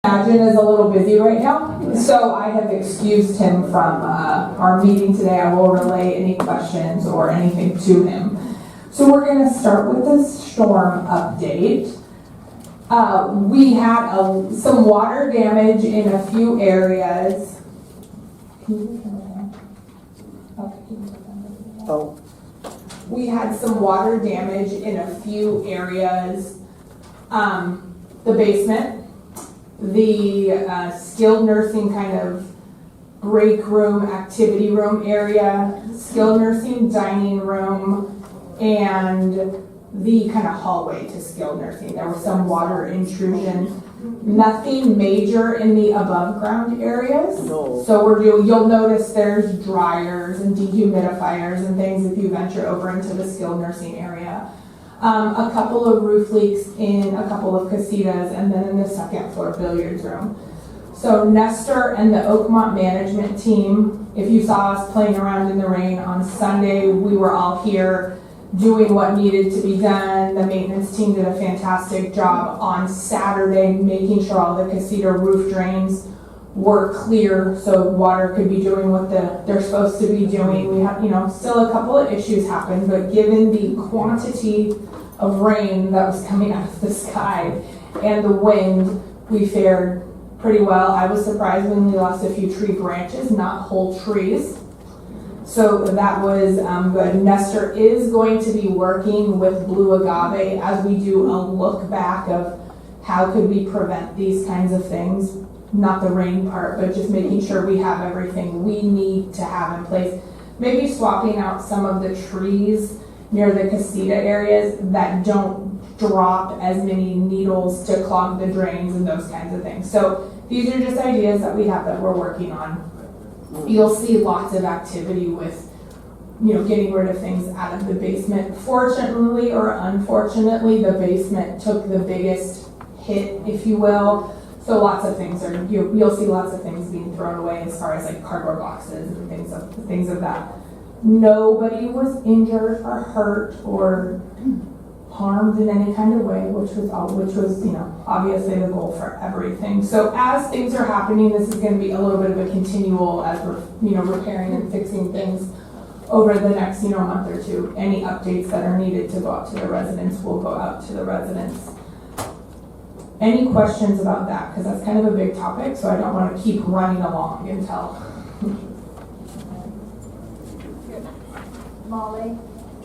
Imagine is a little busy right now, so I have excused him from our meeting today. I will relay any questions or anything to him. So we're going to start with the storm update. We had some water damage in a few areas. Oh, We had some water damage in a few areas. The basement, the skilled nursing kind of break room, activity room area, skilled nursing dining room, and the kind of hallway to skilled nursing. There was some water intrusion. Nothing major in the above ground areas. No. So you'll notice there's dryers and dehumidifiers and things if you venture over into the skilled nursing area. A couple of roof leaks in a couple of casitas and then in the second floor billiards room. So Nestor and the Oakmont management team, if you saw us playing around in the rain on Sunday, we were all here doing what needed to be done. The maintenance team did a fantastic job on Saturday, making sure all the casita roof drains were clear so water could be doing what they're supposed to be doing. We have, still a couple of issues happened, but given the quantity of rain that was coming out of the sky and the wind, we fared pretty well. I was surprised when we lost a few tree branches, not whole trees. So that was good. Nestor is going to be working with Blue Agave as we do a look back of how could we prevent these kinds of things. Not the rain part, but just making sure we have everything we need to have in place. Maybe swapping out some of the trees near the casita areas that don't drop as many needles to clog the drains and those kinds of things. So these are just ideas that we have that we're working on. You'll see lots of activity with, getting rid of things out of the basement. Fortunately or unfortunately, the basement took the biggest hit, if you will. So lots of things you'll see lots of things being thrown away as far as like cardboard boxes and things of that. Nobody was injured or hurt or harmed in any kind of way, which was obviously the goal for everything. So as things are happening, this is going to be a little bit of a continual as we're repairing and fixing things over the next month or two. Any updates that are needed to go out to the residents will go out to the residents. Any questions about that? Because that's kind of a big topic, so I don't want to keep running along until. Molly,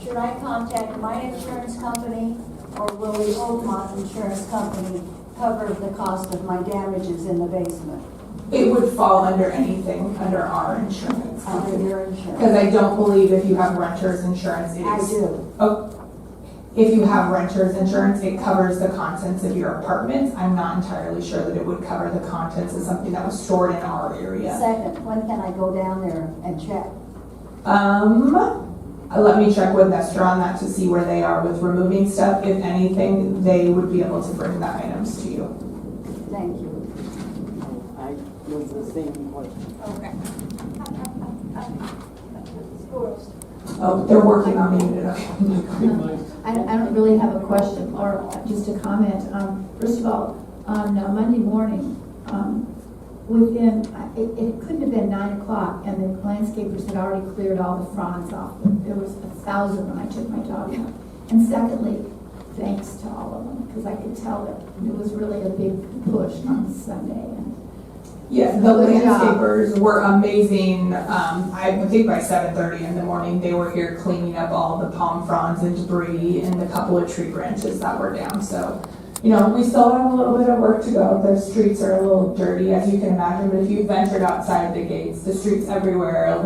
should I contact my insurance company or will the Oakmont insurance company cover the cost of my damages in the basement? It would fall under anything under our insurance. Under your insurance? Because I don't believe if you have renter's insurance, I do. Oh, if you have renter's insurance, it covers the contents of your apartment. I'm not entirely sure that it would cover the contents of something that was stored in our area. Second, when can I go down there and check? Let me check with Nestor on that to see where they are with removing stuff. If anything, they would be able to bring the items to you. Thank you. I was the same question. Okay. Oh, they're working on the unit. I don't really have a question or just a comment. First of all, on Monday morning, it couldn't have been 9 o'clock and the landscapers had already cleared all the fronds off. There was 1,000 when I took my dog out. And secondly, thanks to all of them, because I could tell that it was really a big push on Sunday. Yeah, the landscapers were amazing. I think by 7:30 in the morning, they were here cleaning up all the palm fronds and debris and the couple of tree branches that were down. So, we still have a little bit of work to go. The streets are a little dirty, as you can imagine, but if you ventured outside the gates, the streets everywhere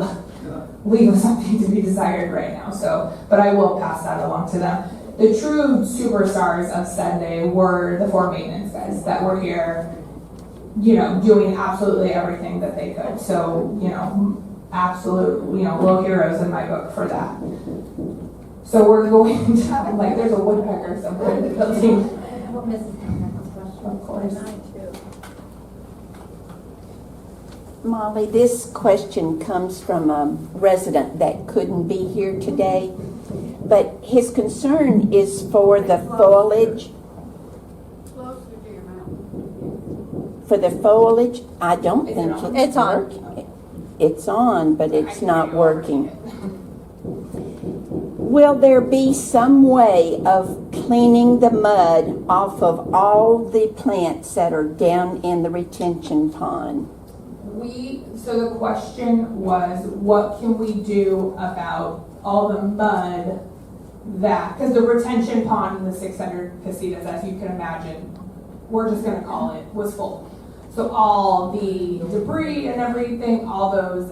leave something to be desired right now. So, but I will pass that along to them. The true superstars of Sunday were the 4 maintenance guys that were here, doing absolutely everything that they could. So, absolute, little heroes in my book for that. So we're going to, there's a woodpecker somewhere in the building. Of course. Molly, this question comes from a resident that couldn't be here today, but his concern is for the foliage. Closer to your mouth. For the foliage, I don't Is it think on? It's on. working. It's on, but I it's can not video over working. it. Will there be some way of cleaning the mud off of all the plants that are down in the retention pond? So the question was, what can we do about all the mud because the retention pond in the 600 casitas, as you can imagine, we're just gonna call it, was full. So all the debris and everything, all those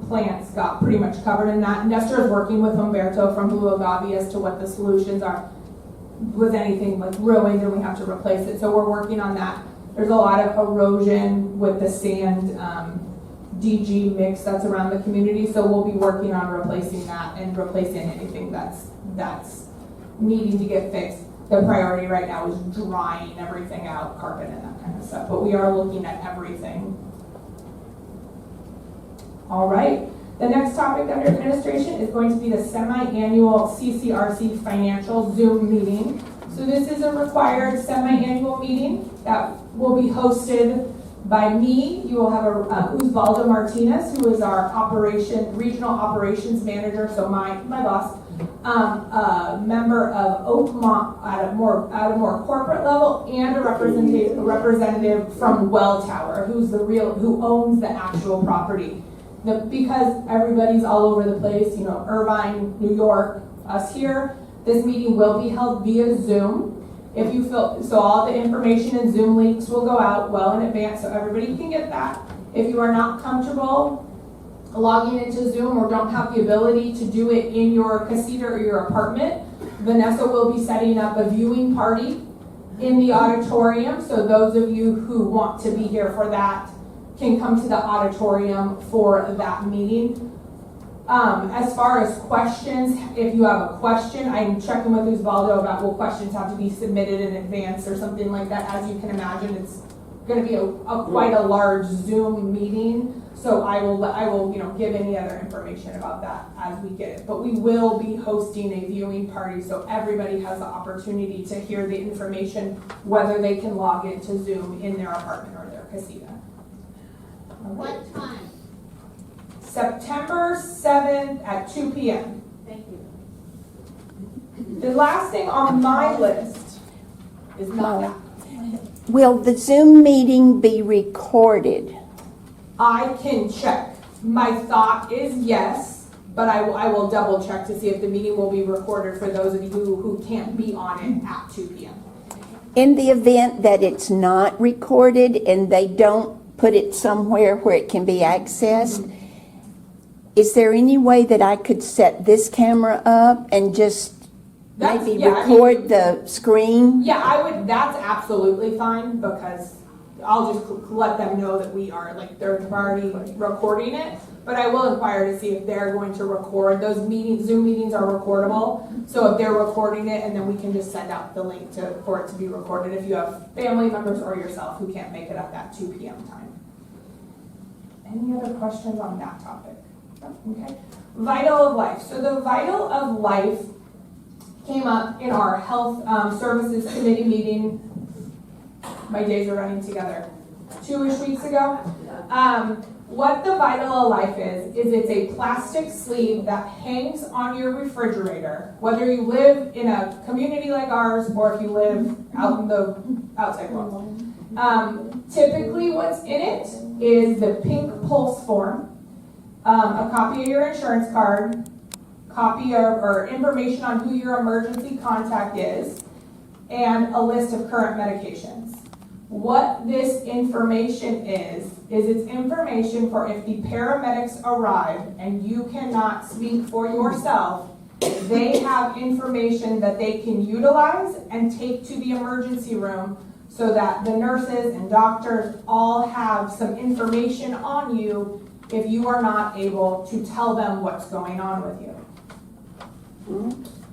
plants got pretty much covered in that. Nestor is working with Humberto from Blue Agave as to what the solutions are. Was anything like ruined and we have to replace it? So we're working on that. There's a lot of erosion with the sand DG mix that's around the community. So we'll be working on replacing that and replacing anything that's needing to get fixed. The priority right now is drying everything out, carpet and that kind of stuff. But we are looking at everything. All right. The next topic under administration is going to be the semi-annual CCRC financial Zoom meeting. So this is a required semi-annual meeting that will be hosted by me. You will have Osvaldo Martinez, who is our regional operations manager, so my boss, a member of Oakmont at a more corporate level, and a representative from Welltower, who owns the actual property. Because everybody's all over the place, Irvine, New York, us here, this meeting will be held via Zoom. If you feel, so all the information and Zoom links will go out well in advance so everybody can get that. If you are not comfortable logging into Zoom or don't have the ability to do it in your casita or your apartment, Vanessa will be setting up a viewing party in the auditorium. So those of you who want to be here for that can come to the auditorium for that meeting. As far as questions, if you have a question, I'm checking with Osvaldo about will questions have to be submitted in advance or something like that. As you can imagine, it's going to be quite a large Zoom meeting. So I will give any other information about that as we get it. But we will be hosting a viewing party so everybody has the opportunity to hear the information, whether they can log into Zoom in their apartment or their casita. What time? September 7th at 2 p.m. Thank you. The last thing on my list is not that. Will the Zoom meeting be recorded? I can check. My thought is yes, but I will double check to see if the meeting will be recorded for those of you who can't be on it at 2 p.m. In the event that it's not recorded and they don't put it somewhere where it can be accessed, is there any way that I could set this camera up and just maybe record the screen? Yeah, that's absolutely fine because I'll just let them know that we are third party recording it. But I will inquire to see if they're going to record those meetings. Zoom meetings are recordable, so if they're recording it, and then we can just send out the link for it to be recorded. If you have family members or yourself who can't make it at that 2 p.m. time. Any other questions on that topic? Okay. Vital of Life. So the Vital of Life came up in our Health Services Committee meeting. My days are running together. 2-ish weeks ago. What the Vital of Life is it's a plastic sleeve that hangs on your refrigerator, whether you live in a community like ours or if you live out in the outside world. Typically what's in it is the pink pulse form, a copy of your insurance card, copy or information on who your emergency contact is, and a list of current medications. What this information is it's information for if the paramedics arrive and you cannot speak for yourself, they have information that they can utilize and take to the emergency room so that the nurses and doctors all have some information on you if you are not able to tell them what's going on with you.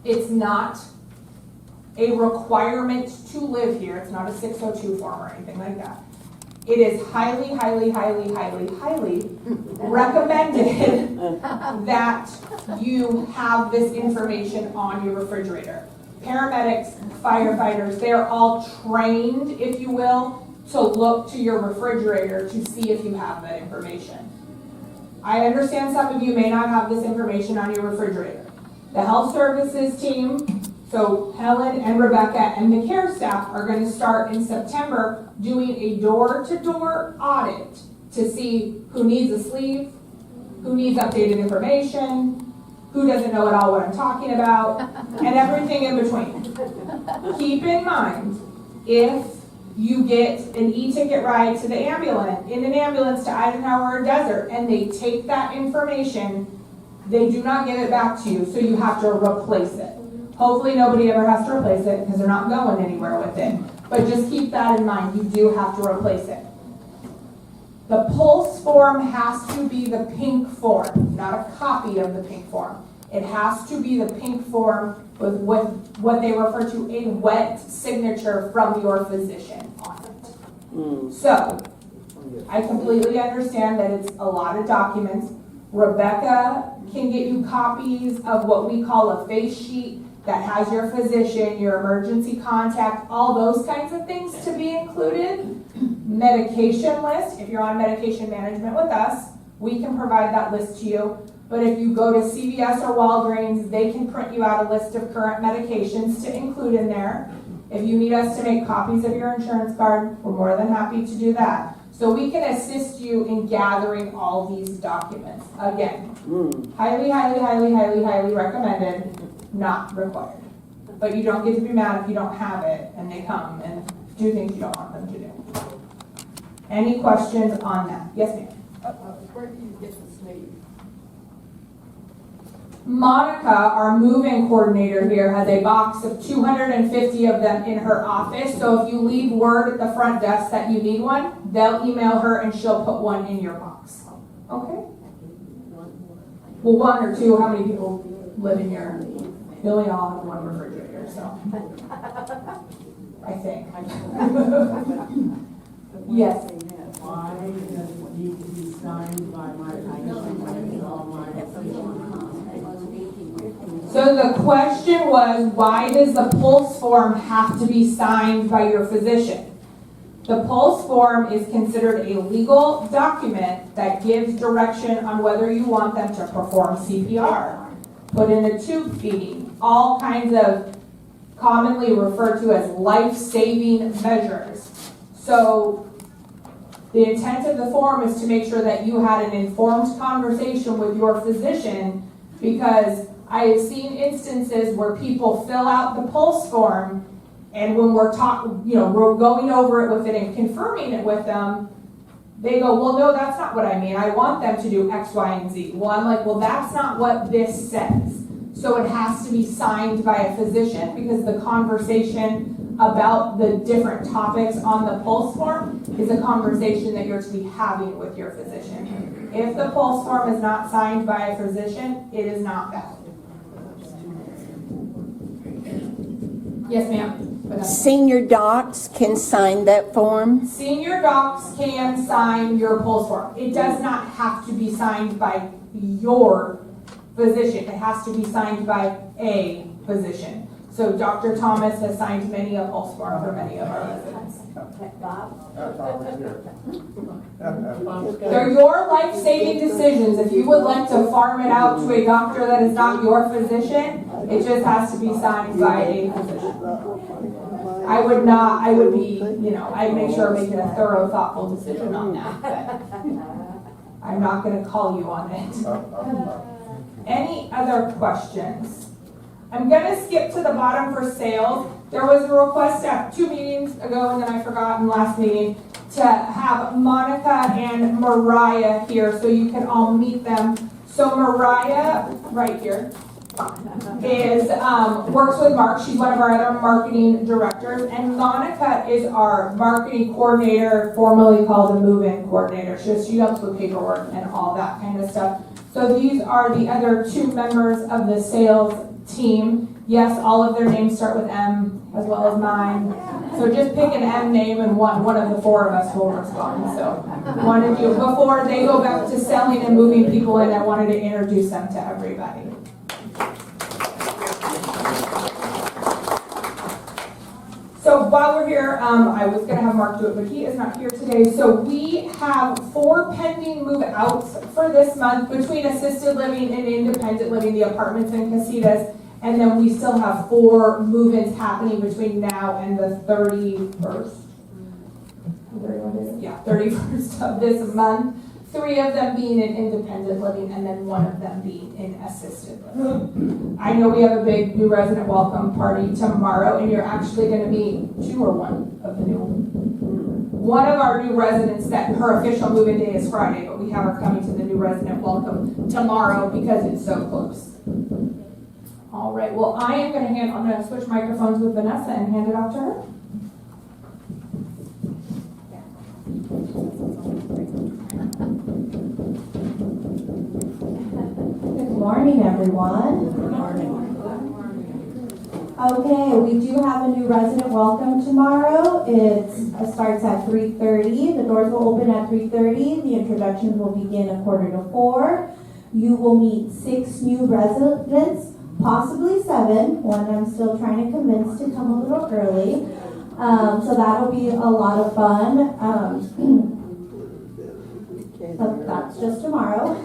It's not a requirement to live here. It's not a 602 form or anything like that. It is highly, highly, highly, highly, highly recommended that you have this information on your refrigerator. Paramedics, firefighters, they're all trained, if you will, to look to your refrigerator to see if you have that information. I understand some of you may not have this information on your refrigerator. The health services team, so Helen and Rebecca and the care staff are going to start in September doing a door-to-door audit to see who needs a sleeve, who needs updated information, who doesn't know at all what I'm talking about, and everything in between. Keep in mind, if you get an e-ticket ride to the ambulance, in an ambulance to Eisenhower or Desert, and they take that information, they do not give it back to you, so you have to replace it. Hopefully nobody ever has to replace it because they're not going anywhere with it. But just keep that in mind, you do have to replace it. The pulse form has to be the pink form, not a copy of the pink form. It has to be the pink form with what they refer to a wet signature from your physician on it. So, I completely understand that it's a lot of documents. Rebecca can get you copies of what we call a face sheet that has your physician, your emergency contact, all those kinds of things to be included. Medication list, if you're on medication management with us, we can provide that list to you. But if you go to CVS or Walgreens, they can print you out a list of current medications to include in there. If you need us to make copies of your insurance card, we're more than happy to do that. So we can assist you in gathering all these documents. Again, highly, highly, highly, highly, highly recommended, not required. But you don't get to be mad if you don't have it and they come and do things you don't want them to do. Any questions on that? Yes, ma'am. Where do you get the sleeve? Monica, our move-in coordinator here, has a box of 250 of them in her office. So if you leave word at the front desk that you need one, they'll email her and she'll put one in your box. Okay? Well, one or two, how many people live in your, you only all have one refrigerator, so. I think. Yes. Why does it need to be signed by my So the question was, why does the pulse form have to be signed by your physician? The pulse form is considered a legal document that gives direction on whether you want them to perform CPR, put in a tube feeding, all kinds of commonly referred to as life-saving measures. So the intent of the form is to make sure that you had an informed conversation with your physician, because I have seen instances where people fill out the pulse form, and when we're we're going over it with it and confirming it with them, they go, well, no, that's not what I mean. I want them to do X, Y, and Z. Well, I'm like, well, that's not what this says. So it has to be signed by a physician, because the conversation about the different topics on the pulse form is a conversation that you're to be having with your physician. If the pulse form is not signed by a physician, it is not valid. Yes, ma'am. Senior docs can sign that form? Senior docs can sign your pulse form. It does not have to be signed by your physician. It has to be signed by a physician. So Dr. Thomas has signed many a pulse form for many of our residents. They're your life-saving decisions. If you would like to farm it out to a doctor that is not your physician, it just has to be signed by a physician. I would be, I'd make sure I'm making a thorough, thoughtful decision on that, but I'm not going to call you on it. Any other questions? I'm going to skip to the bottom for sales. There was a request at 2 meetings ago, and then I forgot in the last meeting, to have Monica and Mariah here so you can all meet them. So Mariah, right here, is works with Mark. She's one of our other marketing directors, and Monica is our marketing coordinator, formerly called a move-in coordinator. She helps with paperwork and all that kind of stuff. So these are the other 2 members of the sales team. Yes, all of their names start with M, as well as mine. So just pick an M name and one of the 4 of us will respond. So one of you, before they go back to selling and moving people in, I wanted to introduce them to everybody. So while we're here, I was gonna have Mark do it, but he is not here today. So we have 4 pending move outs for this month between assisted living and independent living, the apartments and casitas. And then we still have 4 move-ins happening between now and the 31st. 31st of this month. 3 of them being in independent living and then 1 of them being in assisted living. I know we have a big new resident welcome party tomorrow, and you're actually going to meet 2 or 1 of the new. One of our new residents that her official move-in day is Friday, but we have her coming to the new resident welcome tomorrow because it's so close. All right, well, I'm going to switch microphones with Vanessa and hand it off to her. Good morning, everyone. Good morning. Okay, we do have a new resident welcome tomorrow. It starts at 3:30. The doors will open at 3:30. The introductions will begin at 3:45. You will meet 6 new residents, possibly 7. One I'm still trying to convince to come a little early. So that'll be a lot of fun. But that's just tomorrow.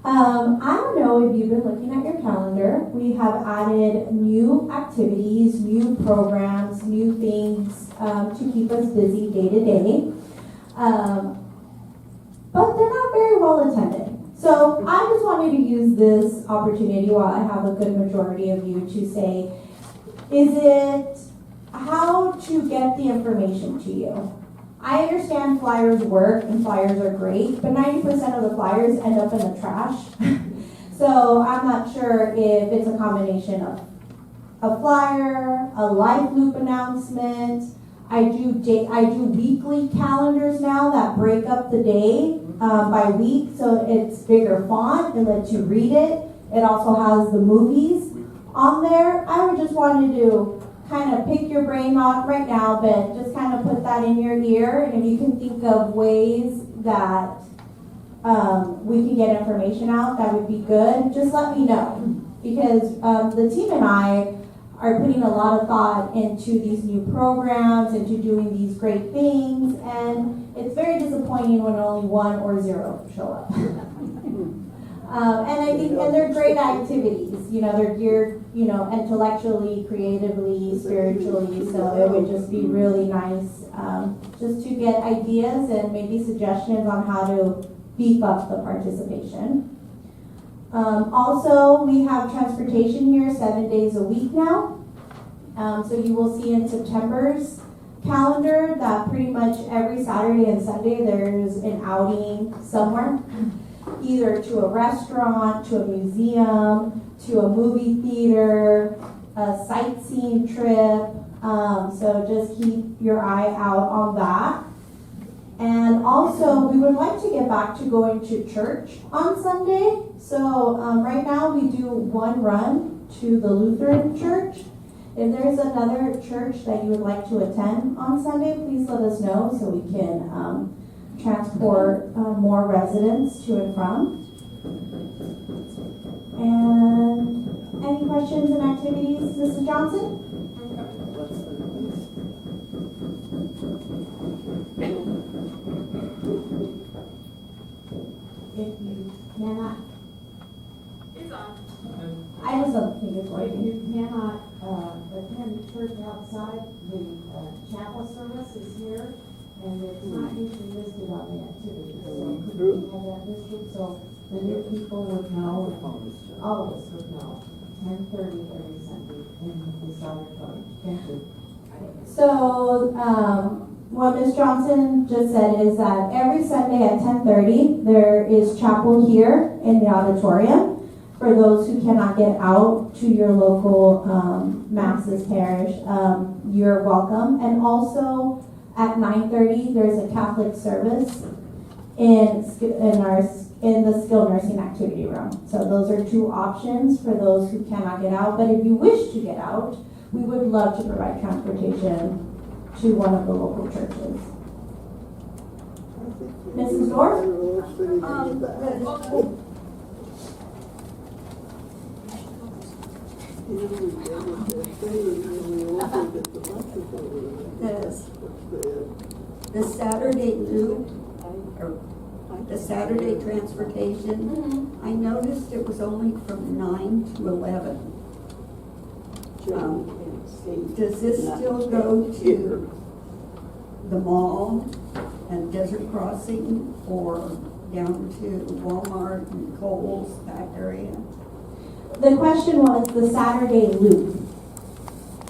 I don't know if you've been looking at your calendar. We have added new activities, new programs, new things to keep us busy day to day. But they're not very well attended. So I just wanted to use this opportunity while I have a good majority of you to say, is it how to get the information to you? I understand flyers work and flyers are great, but 90% of the flyers end up in the trash. So I'm not sure if it's a combination of a flyer, a live loop announcement. I do weekly calendars now that break up the day by week, so it's bigger font, it lets you read it. It also has the movies on there. I would just wanted to kind of pick your brain off right now, but just kind of put that in your ear. And if you can think of ways that we can get information out, that would be good. Just let me know, because the team and I are putting a lot of thought into these new programs, into doing these great things, and it's very disappointing when only 1 or 0 show up. And I think, and they're great activities, they're geared, intellectually, creatively, spiritually, so it would just be really nice just to get ideas and maybe suggestions on how to beef up the participation. Also, we have transportation here 7 days a week now. So you will see in September's calendar that pretty much every Saturday and Sunday there's an outing somewhere. Either to a restaurant, to a museum, to a movie theater, a sightseeing trip. So just keep your eye out on that. And also, we would like to get back to going to church on Sunday. So right now we do 1 run to the Lutheran church. If there's another church that you would like to attend on Sunday, please let us know so we can transport more residents to and from. And any questions and activities, Mrs. Johnson? If you cannot, It's on. I just don't think it's If working. you cannot attend church outside, the chapel service is here, and it's not usually listed on the activities, so could we have that listed, so the new people would know, all of us would know, 10:30 every Sunday in this auditorium. Thank you. So, what Ms. Johnson just said is that every Sunday at 10:30, there is chapel here in the auditorium. For those who cannot get out to your local Masses parish, you're welcome. And also at 9:30, there's a Catholic service in the skilled nursing activity room. So those are 2 options for those who cannot get out. But if you wish to get out, we would love to provide transportation to one of the local churches. Mrs. Dorff? the Saturday loop, or the Saturday transportation, I noticed it was only from 9 to 11. Does this still go to the mall and Desert Crossing, or down to Walmart and Kohl's, that area? The question was the Saturday loop.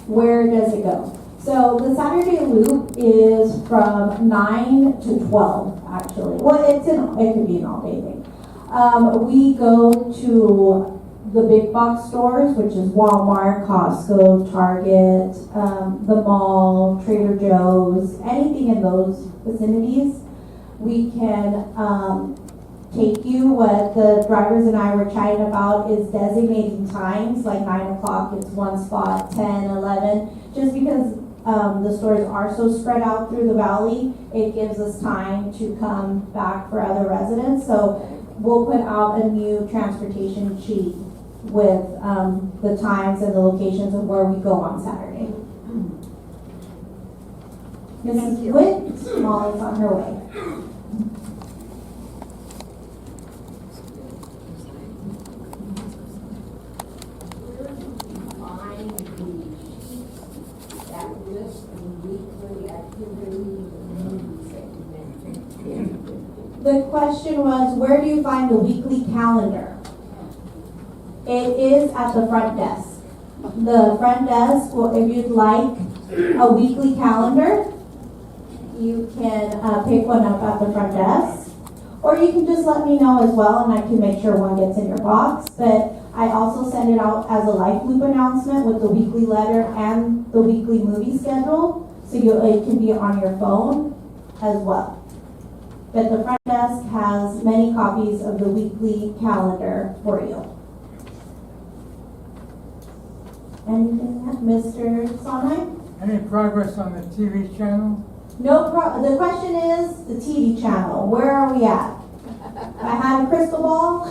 Where does it go? So the Saturday loop is from 9 to 12, actually. Well, it could be an all-day thing. We go to the big box stores, which is Walmart, Costco, Target, the mall, Trader Joe's, anything in those vicinities. We can take you. What the drivers and I were chatting about is designating times, like 9 o'clock, it's one spot, 10, 11, just because the stores are so spread out through the valley, it gives us time to come back for other residents. So we'll put out a new transportation sheet with the times and the locations of where we go on Saturday. Mrs. Witt, Molly's on her way. The question was, where do you find the weekly calendar? It is at the front desk. The front desk, well, if you'd like a weekly calendar, you can pick one up at the front desk. Or you can just let me know as well, and I can make sure one gets in your box. But I also send it out as a Life Loop announcement with the weekly letter and the weekly movie schedule. So it can be on your phone as well. But the front desk has many copies of the weekly calendar for you. Anything else? Mr. Sondheim? Any progress on the TV channel? The question is the TV channel. Where are we at? I had a crystal ball.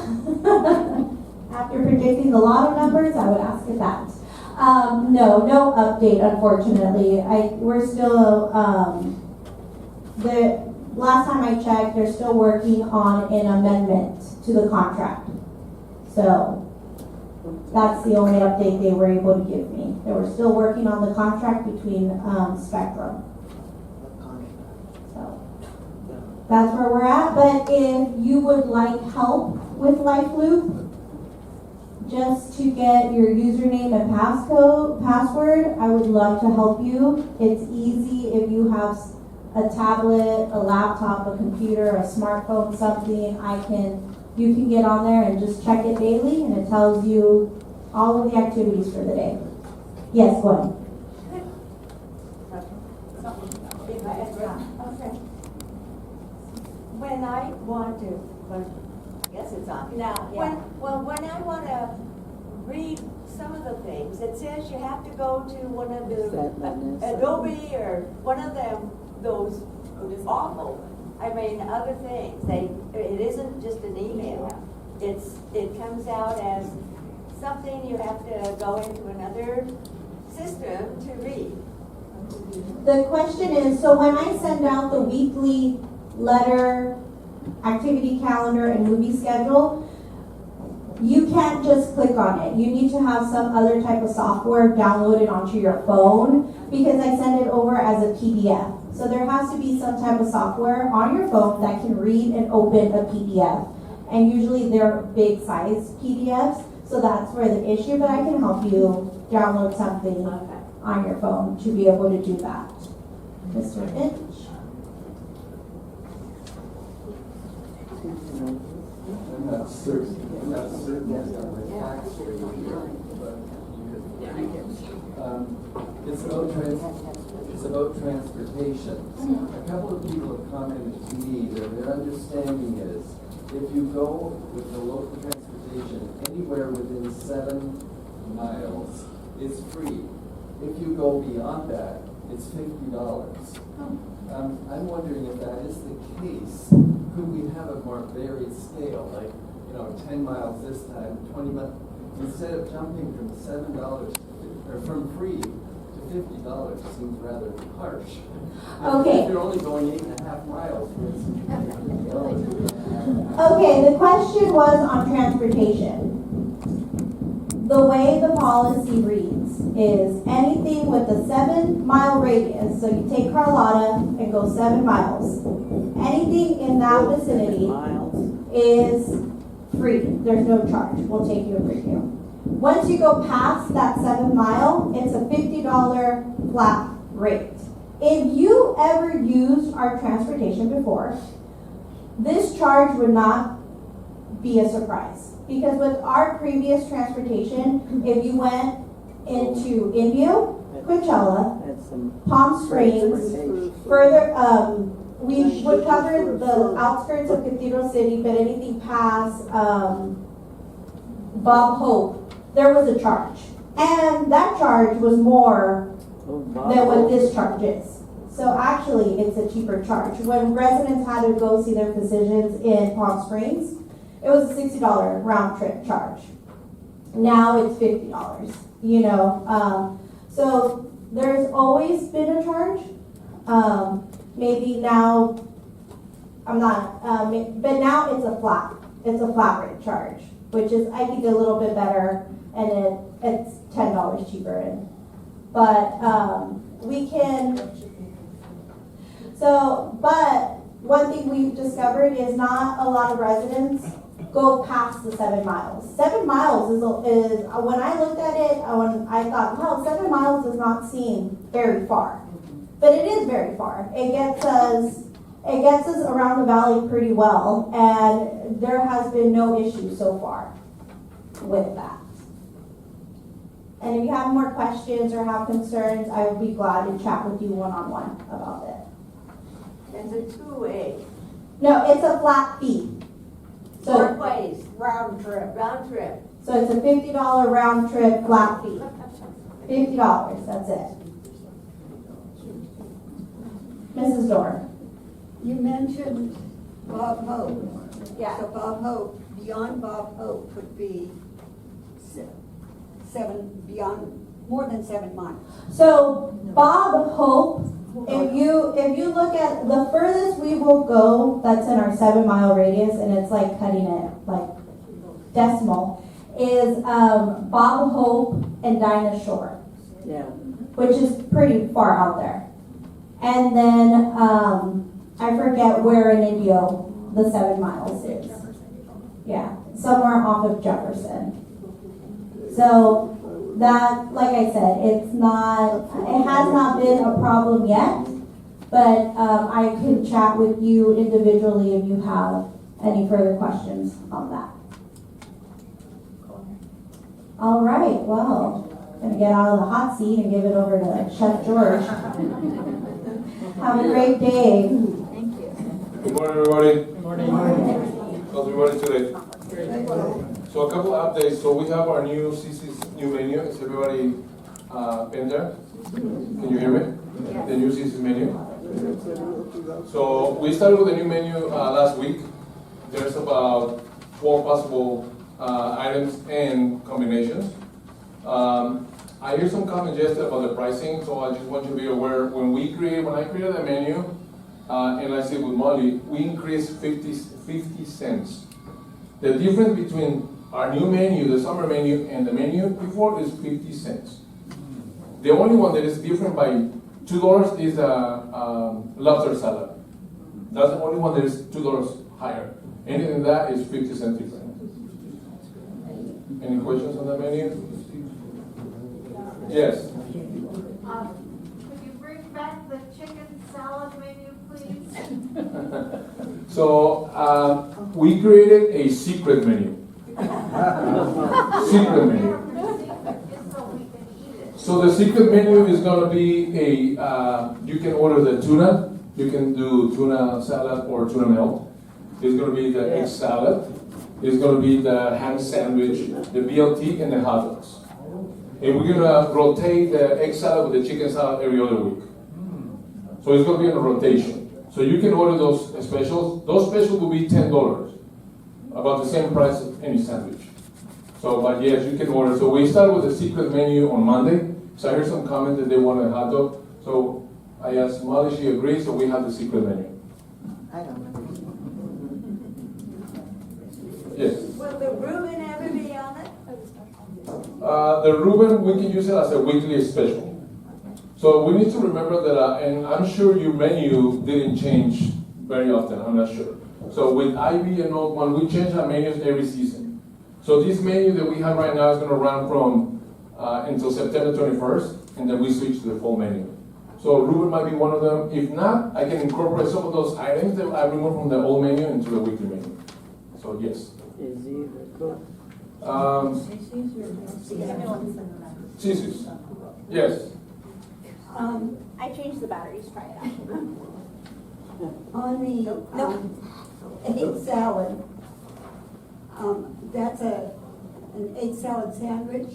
After predicting the lotto numbers, I would ask it that. No update, unfortunately. We're still, the last time I checked, they're still working on an amendment to the contract. So that's the only update they were able to give me. They were still working on the contract between Spectrum. So that's where we're at. But if you would like help with LifeLoop, just to get your username and password, I would love to help you. It's easy if you have a tablet, a laptop, a computer, a smartphone, something. You can get on there and just check it daily, and it tells you all of the activities for the day. Yes, go ahead. Okay. When I want to, yes, it's on. Now, when I want to read some of the things, it says you have to go to one of the Adobe or one of them, those awful. I mean, other things. It isn't just an email. It comes out as something you have to go into another system to read. The question is, so when I send out the weekly letter, activity calendar, and movie schedule, you can't just click on it. You need to have some other type of software downloaded onto your phone, because I send it over as a PDF. So there has to be some type of software on your phone that can read and open a PDF. And usually they're big size PDFs, so that's where the issue, but I can help you download something on your phone to be able to do that. Mr. Finch? I'm not certain on the tax rate here, but it's about transportation. A couple of people have commented to me that their understanding is if you go with the local transportation anywhere within 7 miles, it's free. If you go beyond that, it's $50. I'm wondering if that is the case. Could we have a more varied scale, like 10 miles this time, 20 miles, instead of jumping from $7 or from free to $50 seems rather harsh. Okay. If you're only going 8.5 miles, for instance. Okay, the question was on transportation. The way the policy reads is anything with a 7-mile radius, so you take Carlotta and go 7 miles. Anything in that vicinity is free. There's no charge. We'll take you a preview. Once you go past that 7 mile, it's a $50 flat rate. If you ever used our transportation before, this charge would not be a surprise. Because with our previous transportation, if you went into Indio, Coachella, Palm Springs, further, we would cover the outskirts of Cathedral City, but anything past Bob Hope, there was a charge. And that charge was more than what this charge is. So actually, it's a cheaper charge. When residents had to go see their physicians in Palm Springs, it was a $60 round trip charge. Now it's $50, you know. So there's always been a charge. Maybe now, I'm not, but now it's a flat rate charge, which is, I think, a little bit better, and it's $10 cheaper. But we can, but one thing we've discovered is not a lot of residents go past the 7 miles. 7 miles is when I looked at it, I thought, wow, 7 miles does not seem very far. But it is very far. It gets us around the valley pretty well, and there has been no issue so far with that. And if you have more questions or have concerns, I would be glad to chat with you one-on-one about it. It's a two-way. No, it's a flat fee. So, Both ways, round trip. so it's a $50 round trip flat fee. $50, that's it. Mrs. Dorr. You mentioned Bob Hope. Yeah. So Bob Hope, beyond Bob Hope would be more than 7 miles. So Bob Hope, if you look at the furthest we will go, that's in our 7 mile radius, and it's like cutting it like decimal, is Bob Hope and Dinah Shore. Yeah. Which is pretty far out there. And then I forget where in Indio the 7 miles is. Yeah, somewhere off of Jefferson. So that, like I said, it has not been a problem yet, but I can chat with you individually if you have any further questions on that. All right, well, I'm gonna get out of the hot seat and give it over to Chef George. Have a great day. Thank you. Good morning, everybody. Good morning. How's everybody today? So a couple of updates. So we have our new CC's new menu. Is everybody in there? Can you hear me? The new CC's menu. So we started with the new menu last week. There's about 12 possible items and combinations. I hear some comments yesterday about the pricing, so I just want you to be aware. When I created the menu, and I said with Molly, we increased 50 cents. The difference between our new menu, the summer menu, and the menu before is 50 cents. The only one that is different by $2 is lobster salad. That's the only one that is $2 higher. Anything that is 50 cents different. Any questions on the menu? Yes. Could you bring back the chicken salad menu, please? So we created a secret menu. Secret menu. So we can eat it. So the secret menu is going to be you can order the tuna. You can do tuna salad or tuna melt. It's going to be the egg salad. It's going to be the ham sandwich, the BLT, and the hot dogs. And we're going to rotate the egg salad with the chicken salad every other week. So it's going to be in a rotation. So you can order those specials. Those specials will be $10, about the same price as any sandwich. So, but yes, you can order. So we started with the secret menu on Monday, So I heard some comment that they want a hot dog. So I asked Molly, she agrees, so we have the secret menu. I don't know. Yes. Will the Reuben ever be on it? The Reuben, we can use it as a weekly special. So we need to remember that, and I'm sure your menu didn't change very often, I'm not sure. So with Ivy and Oak One, we change our menus every season. So this menu that we have right now is gonna run from until September 21st, and then we switch to the full menu. So Reuben might be one of them. If not, I can incorporate some of those items that I removed from the old menu into the weekly menu. So yes. Cece's. Yes. I changed the batteries, try it out. On the egg salad, that's an egg salad sandwich?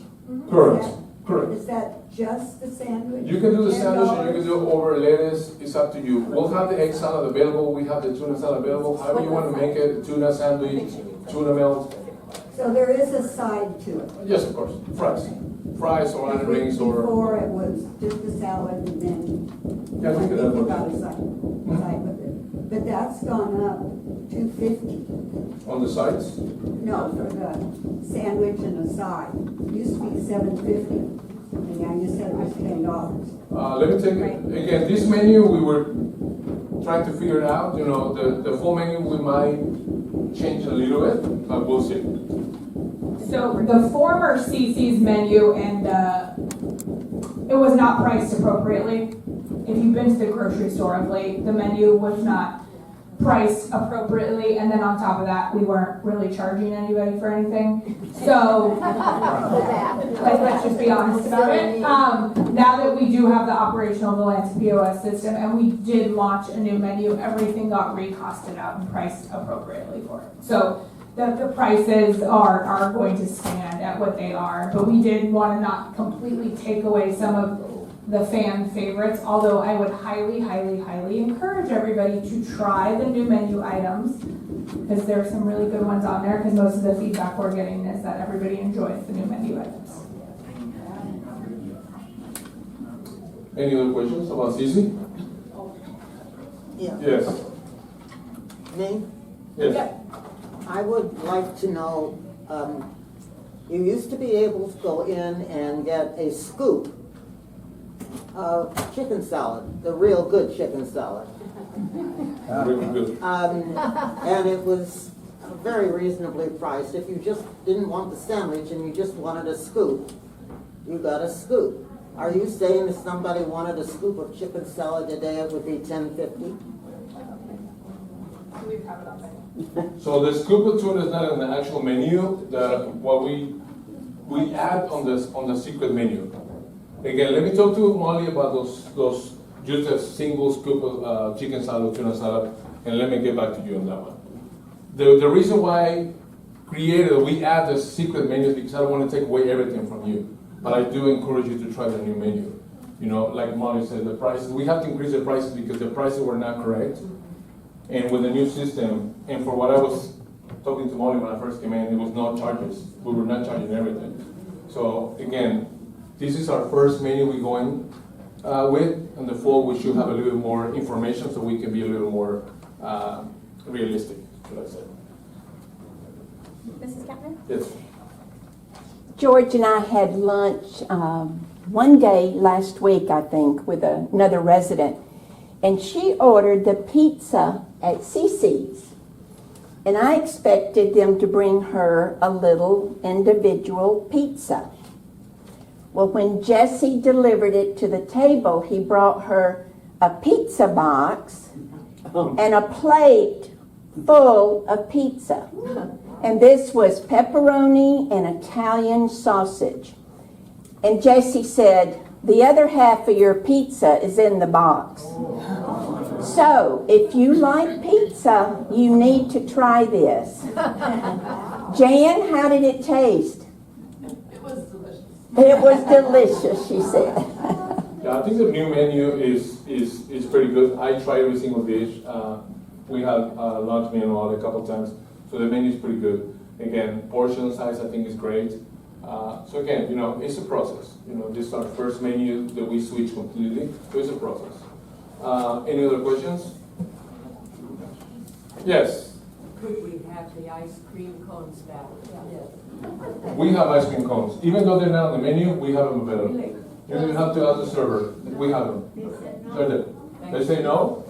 Correct. Correct. Is that just the sandwich? You can do the sandwich and you can $10? do it over lettuce. It's up to you. We'll have the egg salad available. We have the tuna salad available. However you want to make it, tuna sandwich, tuna melt. So there is a side to it? Yes, of course. Fries. Fries or onion rings or. Before it was just the salad and then Yeah, we I could think have you one. got a side with it. But that's gone up $2.50. On the sides? No, for the sandwich and a side. Used to be $7.50. And now you said it was $10. Let me take it. Again, this menu, we were trying to figure it out. You know, the full menu, we might change a little bit, but we'll see. So the former CC's menu and it was not priced appropriately. If you've been to the grocery store of late, the menu was not priced appropriately, and then on top of that, we weren't really charging anybody for anything. So, let's just be honest about it. Now that we do have the operational Volanta POS system, and we did launch a new menu, everything got recosted out and priced appropriately for it. So, the prices are going to stand at what they are, but we did want to not completely take away some of the fan favorites, although I would highly, highly, highly encourage everybody to try the new menu items, because there are some really good ones on there, because most of the feedback we're getting is that everybody enjoys the new menu items. Any other questions about Cici? Yeah. Yes. Me? Yes. I would like to know, you used to be able to go in and get a scoop of chicken salad, the real good chicken salad. Really good. And it was very reasonably priced. If you just didn't want the sandwich and you just wanted a scoop, you got a scoop. Are you saying if somebody wanted a scoop of chicken salad today, it would be $10.50? We have it on there. So the scoop of tuna is not in the actual menu. What we add on the secret menu. Again, let me talk to Molly about those just a single scoop of chicken salad, tuna salad, and let me get back to you on that one. The reason why we add the secret menu is because I don't want to take away everything from you. But I do encourage you to try the new menu. You know, like Molly said, the prices, we have to increase the prices because the prices were not correct. And with the new system, and for what I was talking to Molly when I first came in, it was no charges. We were not charging everything. So again, this is our first menu we're going with. In the fall, we should have a little more information so we can be a little more realistic, should I say. Mrs. Kaplan? Yes. George and I had lunch one day last week, I think, with another resident, and she ordered the pizza at Cece's. And I expected them to bring her a little individual pizza. Well, when Jesse delivered it to the table, he brought her a pizza box and a plate full of pizza. And this was pepperoni and Italian sausage. And Jesse said, the other half of your pizza is in the box. So, if you like pizza, you need to try this. Jan, how did it taste? It was delicious. It was delicious, she said. Yeah, I think the new menu is pretty good. I try every single dish. We had lunch menu out a couple times, so the menu is pretty good. Again, portion size I think is great. So again, it's a process. This is our first menu that we switch completely, so it's a process. Any other questions? Yes, Could we have the ice cream cones back? we have ice cream cones. Even though they're not on the menu, we have them available. Really? You don't even have to ask the server. We have them. They're there. They say no?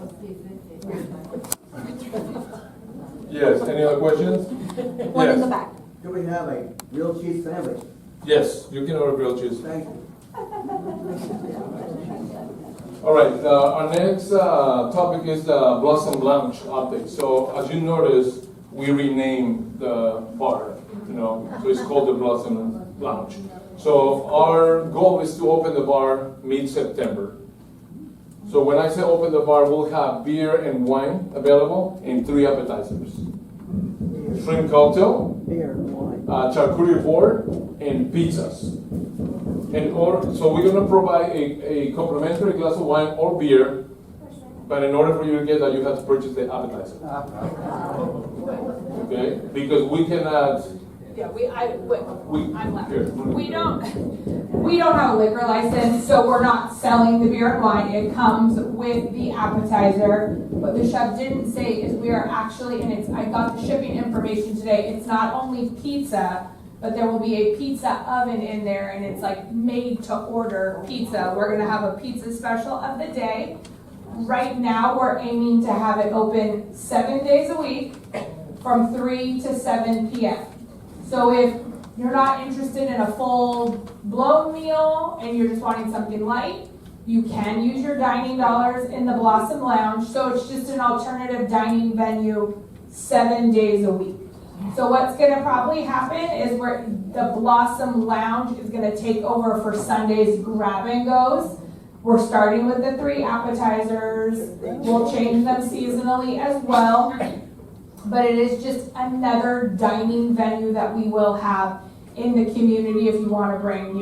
Yes, any other questions? One in the Yes. back. Could we have a grilled cheese sandwich? Yes, you can order grilled cheese. Thank you. All right, our next topic is the Blossom Lounge update. So as you notice, we renamed the bar, so it's called the Blossom Lounge. So our goal is to open the bar mid-September. So when I say open the bar, we'll have beer and wine available and 3 appetizers. Shrimp cocktail, Beer and wine. charcuterie board, and pizzas. So we're gonna provide a complimentary glass of wine or beer, but in order for you to get that, you have to purchase the appetizer. Okay? Because we cannot. Yeah, I'm left. Here. We don't have a liquor license, so we're not selling the beer and wine. It comes with the appetizer. What the chef didn't say is we are actually, and I got the shipping information today, it's not only pizza, but there will be a pizza oven in there, and it's like made to order pizza. We're gonna have a pizza special of the day. Right now, we're aiming to have it open 7 days a week from 3 to 7 p.m. So if you're not interested in a full blown meal and you're just wanting something light, you can use your dining dollars in the Blossom Lounge. So it's just an alternative dining venue 7 days a week. So what's gonna probably happen is where the Blossom Lounge is gonna take over for Sunday's grab and goes. We're starting with the 3 appetizers. We'll change them seasonally as well. But it is just another dining venue that we will have in the community. If you want to bring,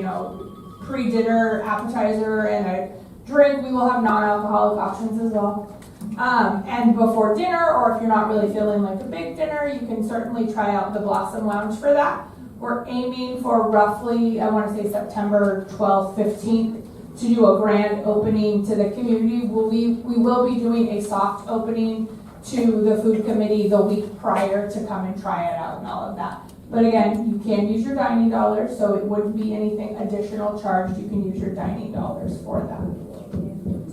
pre-dinner appetizer and a drink, we will have non-alcoholic options as well. And before dinner, or if you're not really feeling like a big dinner, you can certainly try out the Blossom Lounge for that. We're aiming for roughly, I want to say September 12th, 15th, to do a grand opening to the community. We will be doing a soft opening to the food committee the week prior to come and try it out and all of that. But again, you can use your dining dollars, so it wouldn't be anything additional charged. You can use your dining dollars for that.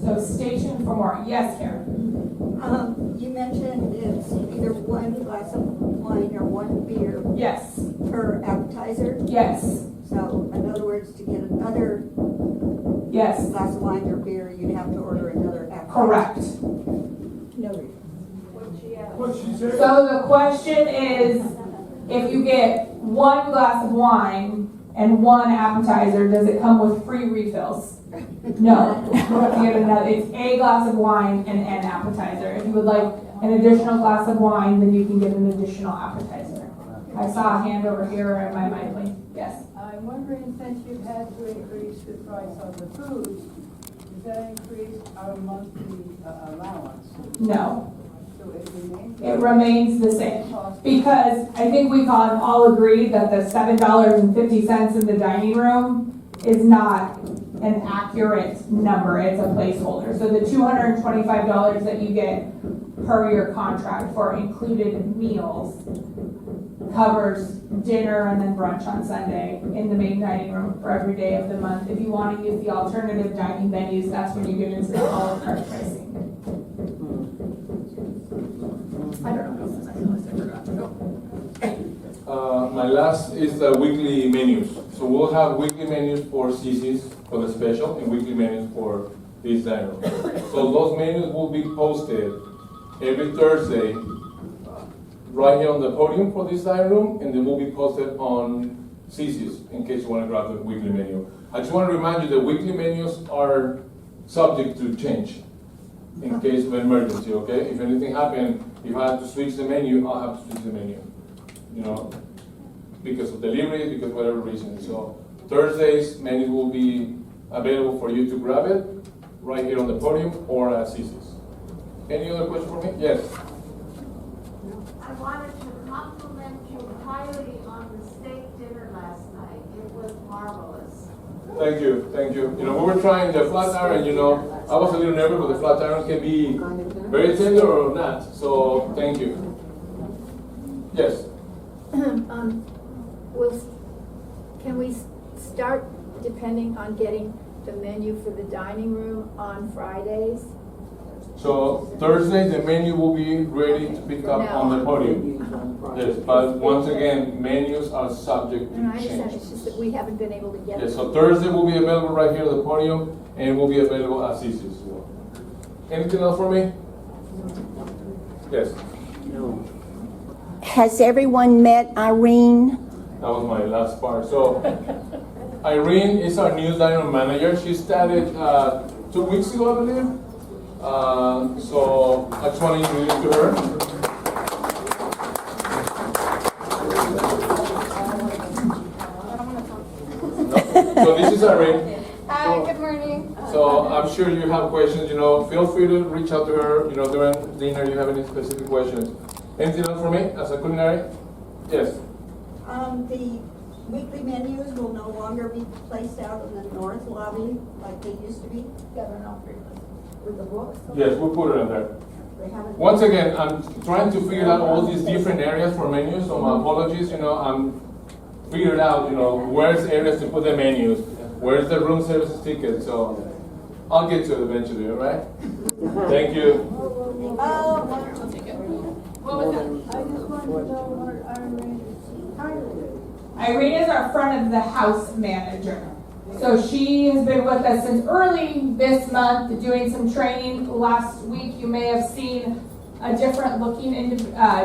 So stay tuned for more. Yes, Karen? You mentioned it's either 1 glass of wine or 1 beer Yes. per appetizer. Yes. So in other words, to get another Yes. glass of wine or beer, you'd have to order another appetizer. Correct. No. So the question is, if you get 1 glass of wine and 1 appetizer, does it come with free refills? No. You have to get another. It's a glass of wine and an appetizer. If you would like an additional glass of wine, then you can get an additional appetizer. I saw a hand over here in my mind link. Yes. I'm wondering, since you've had to increase the price on the food, does that increase our monthly allowance? No. So it remains? It remains the same. Because I think we all agreed that the $7.50 in the dining room is not an accurate number. It's a placeholder. So the $225 that you get per your contract for included meals covers dinner and then brunch on Sunday in the main dining room for every day of the month. If you want to use the alternative dining venues, that's when you get into the a la carte pricing. I don't know. My last is the weekly menus. So we'll have weekly menus for CC's for the special and weekly menus for this dining room. So those menus will be posted every Thursday right here on the podium for this dining room, and then will be posted on CC's in case you want to grab the weekly menu. I just want to remind you that weekly menus are subject to change in case of emergency, okay? If anything happened, if I have to switch the menu, I'll have to switch the menu, because of delivery, because whatever reason. So Thursdays, menus will be available for you to grab it right here on the podium or at CC's. Any other question for me? Yes. I wanted to compliment you highly on the steak dinner last night. It marvelous. Thank you, thank you. You know, we were trying the flat iron, you know, I was a little nervous, but the flat iron can be very tender or not, so thank you. Yes, Can we start depending on getting the menu for the dining room on Fridays? so Thursday, the menu will be ready to pick up on the podium. Yes, but once again, menus are subject And I to understand, change. it's just that we haven't been able to get Yes, it. so Thursday will be available right here at the podium, and it will be available at CC's as well. Anything else for me? Yes, Has everyone met Irene? that was my last part. So Irene is our new dining room manager. She started 2 weeks ago, I believe. So I just want to introduce to her. So this is Irene. Hi, good morning. So I'm sure you have questions, you know, feel free to reach out to her, you know, during dinner, you have any specific questions. Anything else for me as a culinary? Yes. The weekly menus will no longer be placed out in the north lobby like they used to be? Yeah, they're not with the books. Yes, we'll put it in there. They haven't. Once again, I'm trying to figure out all these different areas for menus, so my apologies, you know, I'm figuring out, you know, where's areas to put the menus, where's the room services ticket, so I'll get to it eventually, all right? Thank you. What was that? I just want to know what Irene's title is. Irene is our front of the house manager. So she has been with us since early this month, doing some training. Last week, you may have seen a different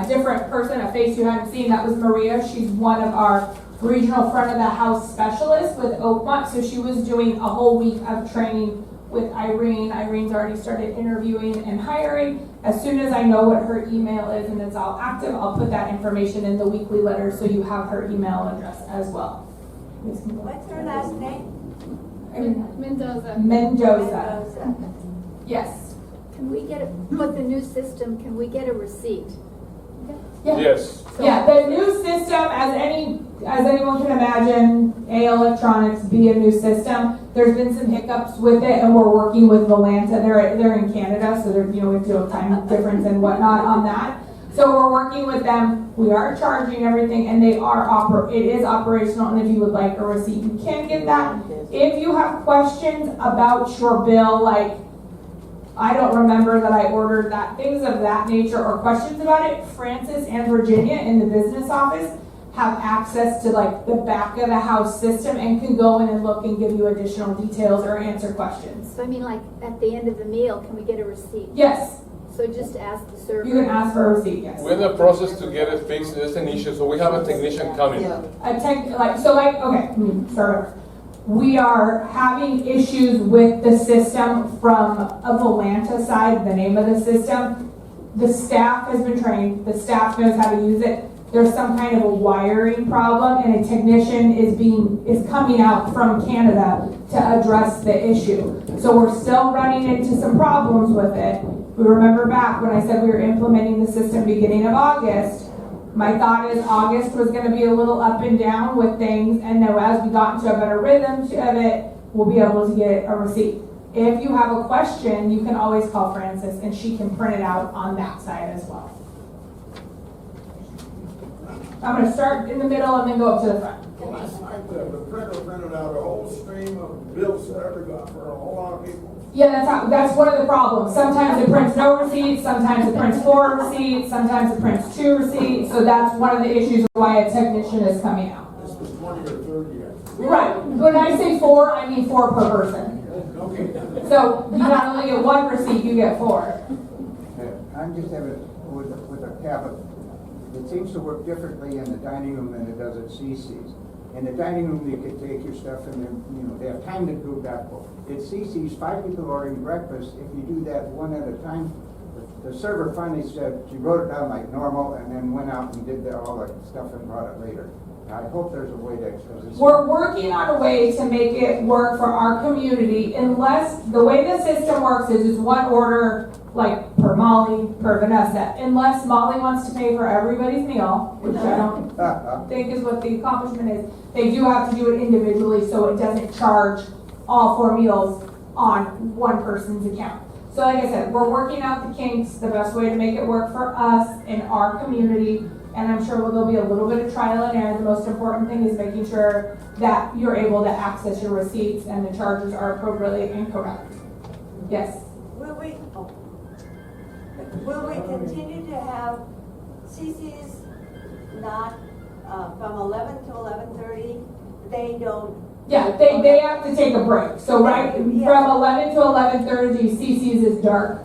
different person, a face you hadn't seen. That was Maria. She's one of our regional front of the house specialists with Oakmont. So she was doing a whole week of training with Irene. Irene's already started interviewing and hiring. As soon as I know what her email is and it's all active, I'll put that information in the weekly letter so you have her email address as well. What's her last name? Mendoza. Mendoza. Yes. Can we get, with the new system, can we get a receipt? Yeah. Yes. Yeah, the new system, as anyone can imagine, A, electronics, B, a new system. There's been some hiccups with it, and we're working with Volanta. They're in Canada, so we have to do a time difference and whatnot on that. So we're working with them. We are charging everything, and it is operational. And if you would like a receipt, you can get that. If you have questions about your bill, like I don't remember that I ordered that, things of that nature, or questions about it, Francis and Virginia in the business office have access to like the back of the house system and can go in and look and give you additional details or answer questions. So I mean, like, at the end of the meal, can we get a receipt? Yes, So just ask the server. you can ask for a receipt, yes. We're in the process to get it fixed, there's an issue, so we have a technician coming. We are having issues with the system from a Volanta side, the name of the system. The staff has been trained, the staff knows how to use it. There's some kind of a wiring problem, and a technician is coming out from Canada to address the issue. So we're still running into some problems with it. We remember back when I said we were implementing the system beginning of August. My thought is August was going to be a little up and down with things, and now as we got into a better rhythm of it, we'll be able to get a receipt. If you have a question, you can always call Frances, and she can print it out on that side as well. I'm going to start in the middle and then go up to the front. The printer printed out a whole stream of bills that I got for a whole lot of people. Yeah, that's one of the problems. Sometimes it prints no receipts, sometimes it prints 4 receipts, sometimes it prints 2 receipts. So that's one of the issues why a technician is coming out. This was 20 or 30 years. Right. When I say 4, I mean 4 per person. Okay. So you not only get 1 receipt, you get 4. I'm just having, with a tablet, it seems to work differently in the dining room than it does at CC's. In the dining room, you can take your stuff and then, they have time to go back. At CC's, 5 people ordering breakfast. If you do that one at a time, the server finally said she wrote it down like normal and then went out and did all the stuff and brought it later. I hope there's a way to. We're working on a way to make it work for our community, unless the way the system works is 1 order like per Molly, per Vanessa, unless Molly wants to pay for everybody's meal, which I don't think is what the accomplishment is. They do have to do it individually, so it doesn't charge all 4 meals on one person's account. So like I said, we're working out the kinks, the best way to make it work for us in our community, and I'm sure there'll be a little bit of trial and error. The most important thing is making sure that you're able to access your receipts and the charges are appropriately and correct. Yes? Will we continue to have CC's not, from 11 to 11:30? They don't. Yeah, they have to take a break. So right from 11 to 11:30, CC's is dark.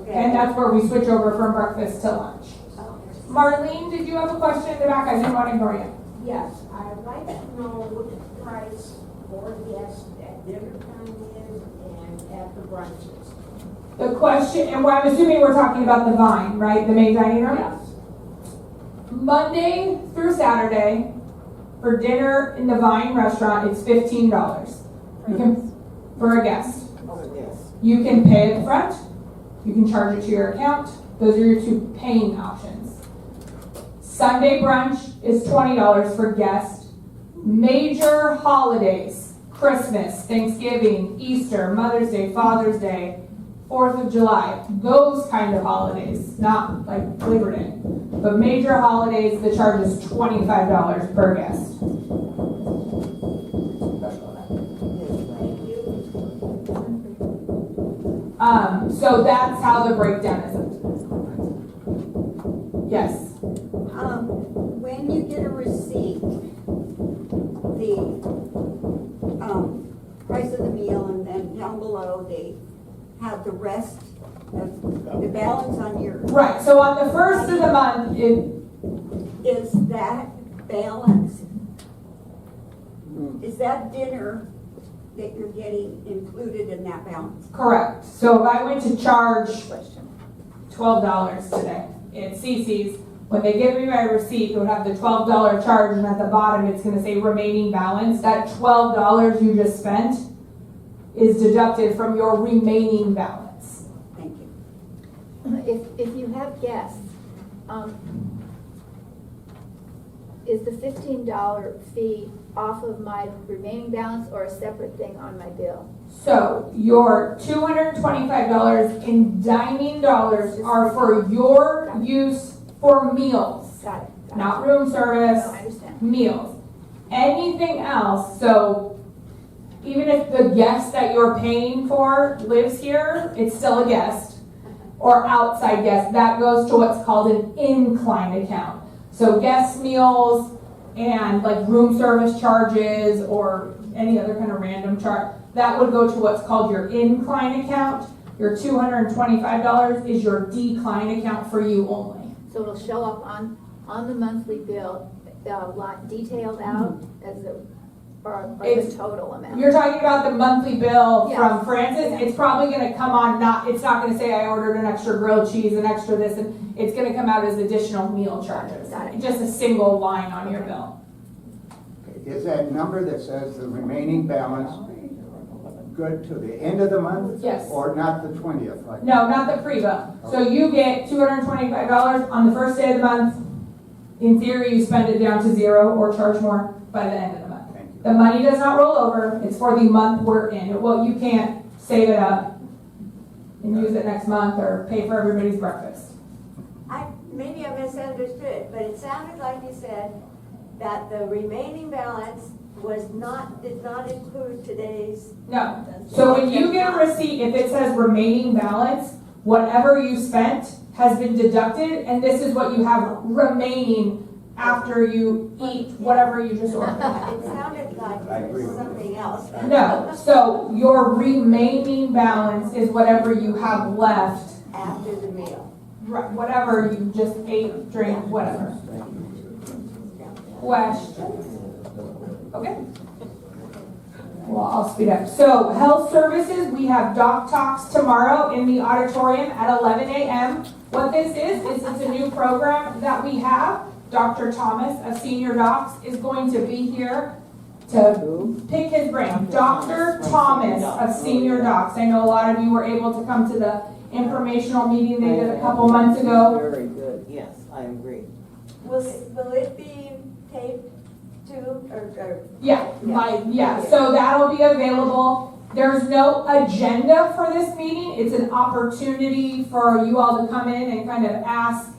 Okay. And that's where we switch over from breakfast to lunch. Marlene, did you have a question in the back? I didn't want to ignore you. Yes, I'd like to know what the price for guests at dinner time is and at the brunches. The question, and I'm assuming we're talking about the Vine, right? The main dining room? Yes. Monday through Saturday, for dinner in the Vine restaurant, it's $15. You can, for a guest. You can pay at the front. You can charge it to your account. Those are your 2 paying options. Sunday brunch is $20 for guests. Major holidays, Christmas, Thanksgiving, Easter, Mother's Day, Father's Day, 4th of July, those kind of holidays, not like Labor Day. But major holidays, the charge is $25 per guest. So that's how the breakdown is. Yes. When you get a receipt, the, price of the meal, and then down below, they have the rest of the balance on your. Right, so on the first of the month, Is that balance, is that dinner that you're getting included in that balance? correct. So if I went to charge $12 today at CC's, when they give me my receipt, it would have the $12 charge, and at the bottom, it's gonna say remaining balance. That $12 you just spent is deducted from your remaining balance. Thank you. If you have guests, is the $15 fee off of my remaining balance or a separate thing on my bill? So your $225 in dining dollars are for your use for meals. Got it. Not room service, No, I understand. meals. Anything else, so even if the guest that you're paying for lives here, it's still a guest, or outside guest, that goes to what's called an incline account. So guest meals and like room service charges or any other kind of random charge, that would go to what's called your incline account. Your $225 is your decline account for you only. So it'll show up on the monthly bill, detailed out as the, or the total amount? You're talking about the monthly bill Yes. from Francis. It's probably gonna come on, it's not gonna say I ordered an extra grilled cheese, an extra this, and it's gonna come out as additional meal charges. Got it. Just a single line on your bill. Is that number that says the remaining balance good to the end of the month? Yes. Or not the 20th? Like No, not the pre-bill. So you get $225 on the first day of the month. In theory, you spend it down to 0 or charge more by the end of the month. Thank you. The money does not roll over. It's for the month we're in. Well, you can't save it up and use it next month or pay for everybody's breakfast. Maybe I misunderstood, but it sounded like you said that the remaining balance did not include today's. No. So when you get a receipt, if it says remaining balance, whatever you spent has been deducted, and this is what you have remaining after you eat whatever you just ordered. It sounded like it was something else. No. So your remaining balance is whatever you have left. After the meal. Right, whatever you just ate, drank, whatever. Questions? Okay. Well, I'll speed up. So, health services, we have Doc Talks tomorrow in the auditorium at 11 a.m. What this is it's a new program that we have. Dr. Thomas, a senior docs, is going to be here to pick his brain. Dr. Thomas of Senior Docs. I know a lot of you were able to come to the informational meeting they did a couple months ago. Very good, yes, I agree. Will it be taped too, or? Yeah, so that'll be available. There's no agenda for this meeting. It's an opportunity for you all to come in and kind of ask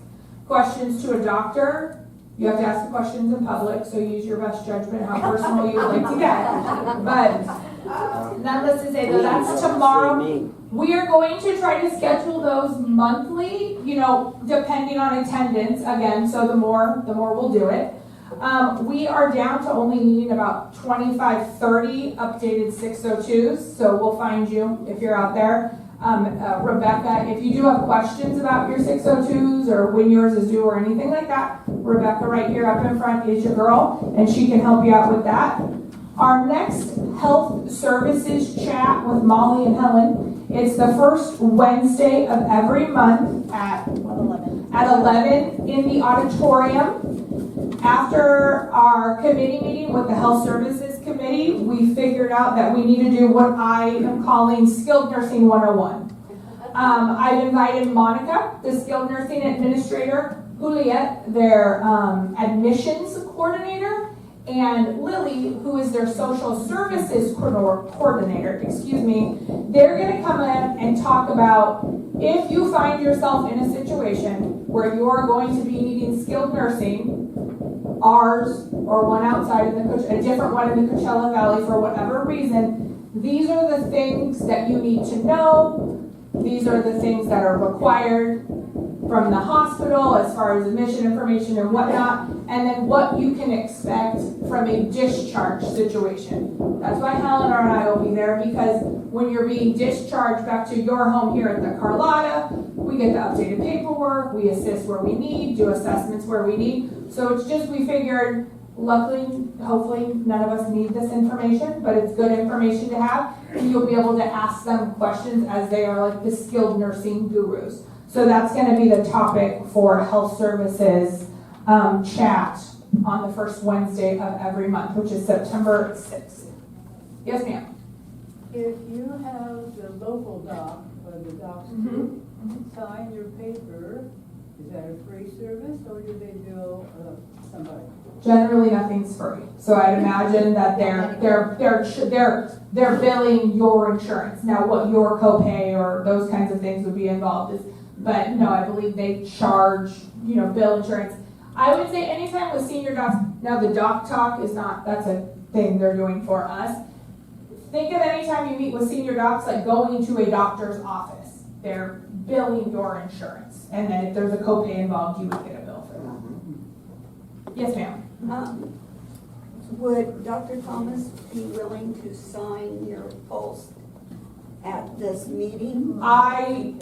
questions to a doctor. You have to ask the questions in public, so use your best judgment how personal you would like to get. But needless to say, though, that's tomorrow. We are going to try to schedule those monthly, depending on attendance again, so the more we'll do it. We are down to only needing about 25, 30 updated 602s, so we'll find you if you're out there. Rebecca, if you do have questions about your 602s or when yours is due or anything like that, Rebecca right here up in front is your girl, and she can help you out with that. Our next health services chat with Molly and Helen, it's the first Wednesday of every month at 11 in the auditorium. After our committee meeting with the Health Services Committee, we figured out that we need to do what I am calling Skilled Nursing 101. I've invited Monica, the Skilled Nursing Administrator, Juliet, their admissions coordinator, and Lily, who is their social services coordinator, they're going to come in and talk about if you find yourself in a situation where you are going to be needing skilled nursing, ours or one outside in a different one in the Coachella Valley for whatever reason, these are the things that you need to know. These are the things that are required from the hospital as far as admission information and whatnot, and then what you can expect from a discharge situation. That's why Helen and I will be there, because when you're being discharged back to your home here at the Carlotta, we get the updated paperwork, we assist where we need, do assessments where we need. So it's just, we figured, luckily, hopefully none of us need this information, but it's good information to have, and you'll be able to ask them questions as they are like the skilled nursing gurus. So that's going to be the topic for health services chat on the first Wednesday of every month, which is September 6th. Yes, ma'am. If you have the local doc or the doc's group sign your paper, is that a free service or do they bill somebody? Generally, nothing's free. So I'd imagine that they're billing your insurance. Now, what your copay or those kinds of things would be involved is. But no, I believe they charge, bill insurance. I would say anytime with senior docs, now the doc talk is not, that's a thing they're doing for us. Think of any time you meet with senior docs like going to a doctor's office. They're billing your insurance. And then if there's a copay involved, you would get a bill for that. Yes, ma'am. Would Dr. Thomas be willing to sign your post at this meeting? I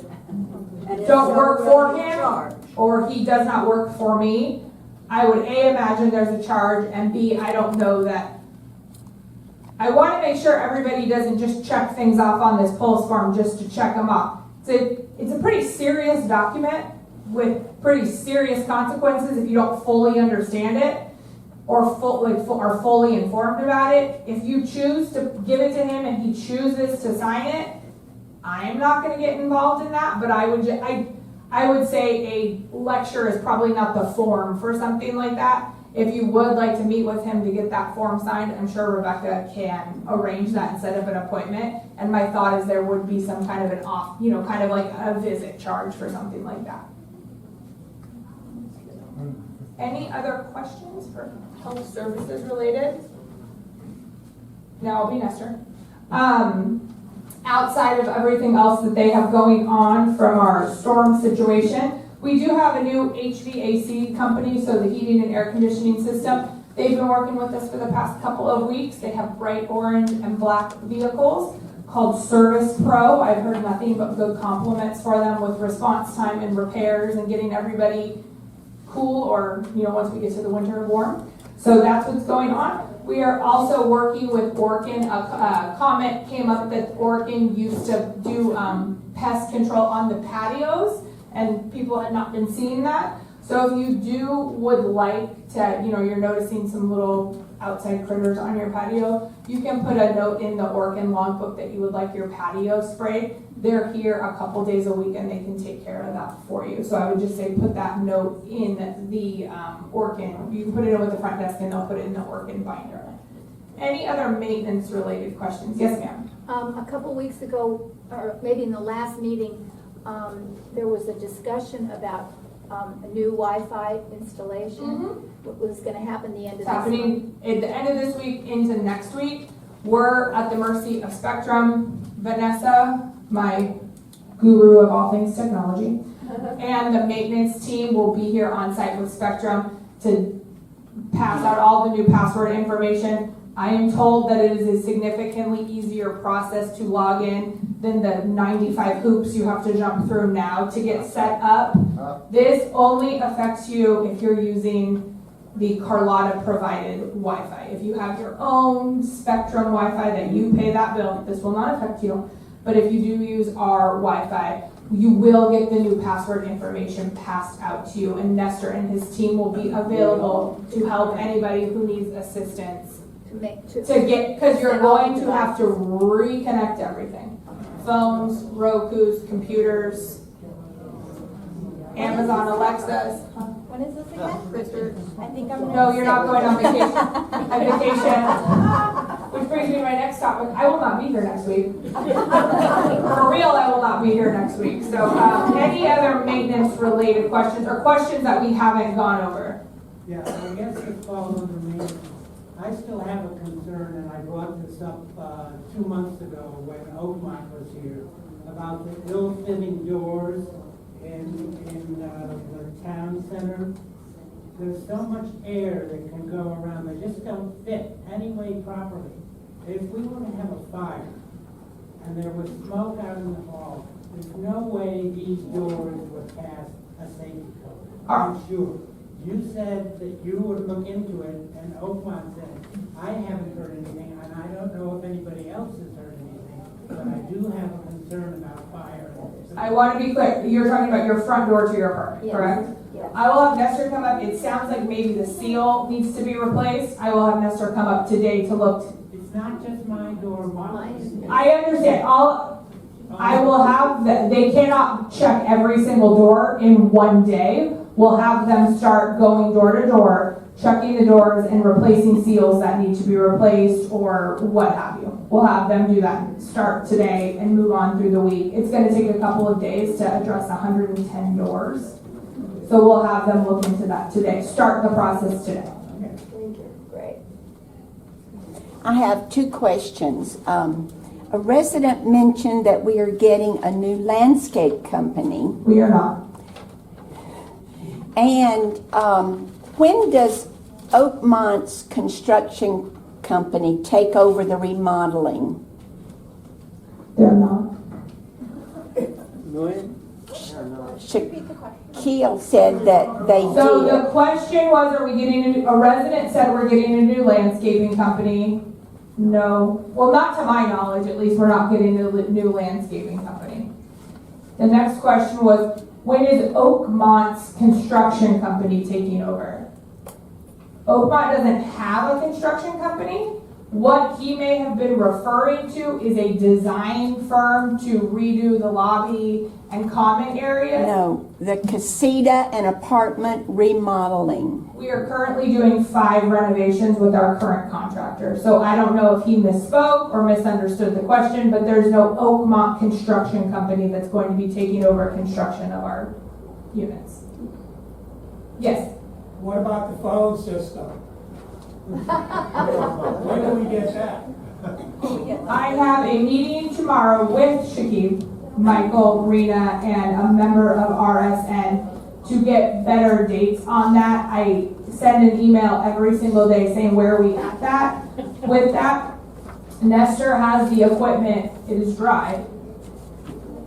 don't work for him, or he does not work for me. I would A, imagine there's a charge, and B, I don't know that. I want to make sure everybody doesn't just check things off on this pulse form just to check them off. It's a pretty serious document with pretty serious consequences if you don't fully understand it or are fully informed about it. If you choose to give it to him and he chooses to sign it, I am not going to get involved in that, but I would say a lecture is probably not the form for something like that. If you would like to meet with him to get that form signed, I'm sure Rebecca can arrange that and set up an appointment. And my thought is there would be some kind of an off, kind of like a visit charge for something like that. Any other questions for health services related? Now I'll be Nestor. Outside of everything else that they have going on from our storm situation, we do have a new HVAC company, so the heating and air conditioning system. They've been working with us for the past couple of weeks. They have bright orange and black vehicles called Service Pro. I've heard nothing but good compliments for them with response time and repairs and getting everybody cool, or once we get to the winter warm. So that's what's going on. We are also working with Orkin. A comment came up that Orkin used to do pest control on the patios, and people had not been seeing that. So if you would like to, you're noticing some little outside critters on your patio, you can put a note in the Orkin logbook that you would like your patio sprayed. They're here a couple days a week and they can take care of that for you. So I would just say put that note in the Orkin. You can put it in with the front desk and they'll put it in the Orkin binder. Any other maintenance related questions? Yes, ma'am. A couple weeks ago, or maybe in the last meeting, there was a discussion about a new Wi-Fi installation. What was going to happen the end of this month? Happening at the end of this week into next week. We're at the mercy of Spectrum, Vanessa, my guru of all things technology, and the maintenance team will be here on site with Spectrum to pass out all the new password information. I am told that it is a significantly easier process to log in than the 95 hoops you have to jump through now to get set up. This only affects you if you're using the Carlotta provided Wi-Fi. If you have your own Spectrum Wi-Fi that you pay that bill, this will not affect you. But if you do use our Wi-Fi, you will get the new password information passed out to you, and Nestor and his team will be available to help anybody who needs assistance to get, because you're going to have to reconnect everything. Phones, Rokus, computers, Amazon Alexas. When is this again? I think I'm. No, you're not going on vacation. On vacation. Which brings me to my next topic. I will not be here next week. For real, I will not be here next week. So any other maintenance related questions or questions that we haven't gone over? Yeah, I guess it falls under maintenance. I still have a concern, and I brought this up 2 months ago when Oakmont was here, about the ill-fitting doors in the town center. There's so much air that can go around, they just don't fit anyway properly. If we were to have a fire and there was smoke out in the hall, there's no way these doors would pass a safety code, I'm sure. You said that you would look into it, and Oakmont said, I haven't heard anything, and I don't know if anybody else has heard anything, but I do have a concern about fire. I want to be clear. You're talking about your front door to your apartment, correct? Yes. I will have Nestor come up. It sounds like maybe the seal needs to be replaced. I will have Nestor come up today to look. It's not just my door, mine. I understand. I will have they cannot check every single door in one day. We'll have them start going door to door, checking the doors and replacing seals that need to be replaced or what have you. We'll have them do that, start today and move on through the week. It's going to take a couple of days to address 110 doors. So we'll have them look into that today. Start the process today. Thank you. Great. I have 2 questions. A resident mentioned that we are getting a new landscape company. We are not. And when does Oakmont's construction company take over the remodeling? They're not. Shaquille said that they So did. the question was, are we getting a resident said we're getting a new landscaping company. No. Well, not to my knowledge, at least we're not getting a new landscaping company. The next question was, when is Oakmont's construction company taking over? Oakmont doesn't have a construction company. What he may have been referring to is a design firm to redo the lobby and common areas. No, the casita and apartment remodeling. We are currently doing 5 renovations with our current contractor. So I don't know if he misspoke or misunderstood the question, but there's no Oakmont construction company that's going to be taking over construction of our units. Yes? What about the phone system? When do we get that? I have a meeting tomorrow with Shakib, Michael, Rena, and a member of RSN to get better dates on that. I send an email every single day saying where are we at that. With that, Nestor has the equipment, it is dry,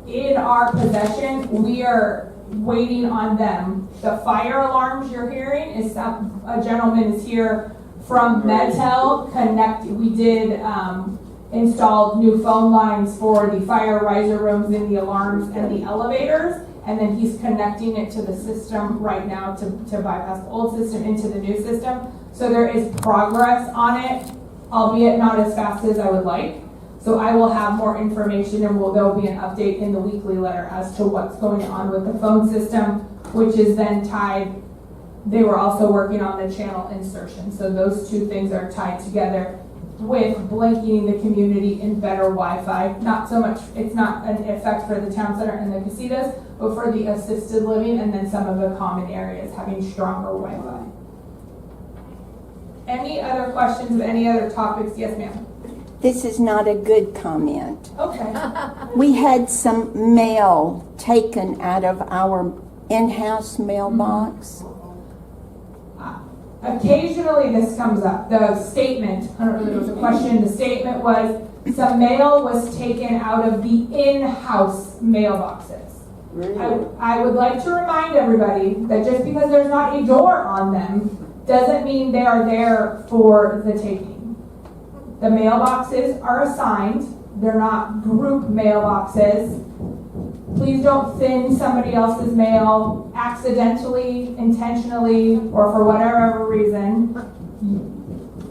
in our possession. We are waiting on them. The fire alarms you're hearing is a gentleman is here from Medtel Connect. We did installed new phone lines for the fire riser rooms and the alarms and the elevators. And then he's connecting it to the system right now to bypass the old system into the new system. So there is progress on it, albeit not as fast as I would like. So I will have more information, and there will be an update in the weekly letter as to what's going on with the phone system, which is then tied. They were also working on the channel insertion. So those two things are tied together with blanketing the community in better Wi-Fi. Not so much, it's not an effect for the town center and the casitas, but for the assisted living and then some of the common areas having stronger Wi-Fi. Any other questions of any other topics? Yes, ma'am. This is not a good comment. Okay. We had some mail taken out of our in-house mailbox. Occasionally this comes up. The statement, I don't know if it was a question, the statement was some mail was taken out of the in-house mailboxes. I would like to remind everybody that just because there's not a door on them doesn't mean they are there for the taking. The mailboxes are assigned. They're not group mailboxes. Please don't thin somebody else's mail accidentally, intentionally, or for whatever reason.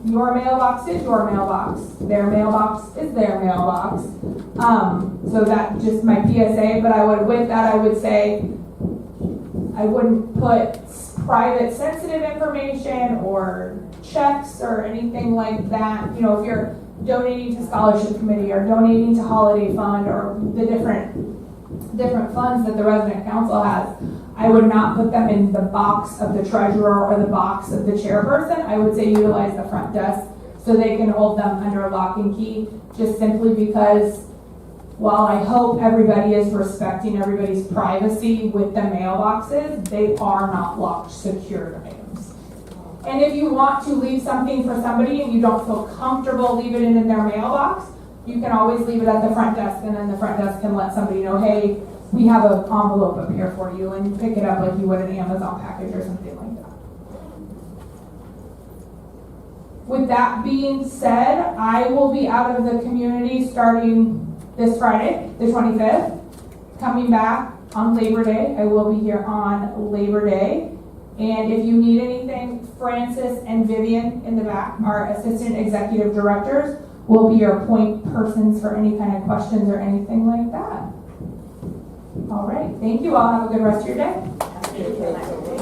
Your mailbox is your mailbox. Their mailbox is their mailbox. So that just my PSA, but I would say I wouldn't put private sensitive information or checks or anything like that. You know, if you're donating to scholarship committee or donating to holiday fund or the different funds that the resident council has, I would not put them in the box of the treasurer or the box of the chairperson. I would say utilize the front desk so they can hold them under lock and key, just simply because while I hope everybody is respecting everybody's privacy with the mailboxes, they are not locked, secured items. And if you want to leave something for somebody and you don't feel comfortable leaving it in their mailbox, you can always leave it at the front desk, and then the front desk can let somebody know, hey, we have an envelope up here for you, and pick it up like you would an Amazon package or something like that. With that being said, I will be out of the community starting this Friday, the 25th, coming back on Labor Day. I will be here on Labor Day. And if you need anything, Francis and Vivian in the back, our assistant executive directors, will be your point persons for any kind of questions or anything like that. All right, thank you all. Have a good rest of your day.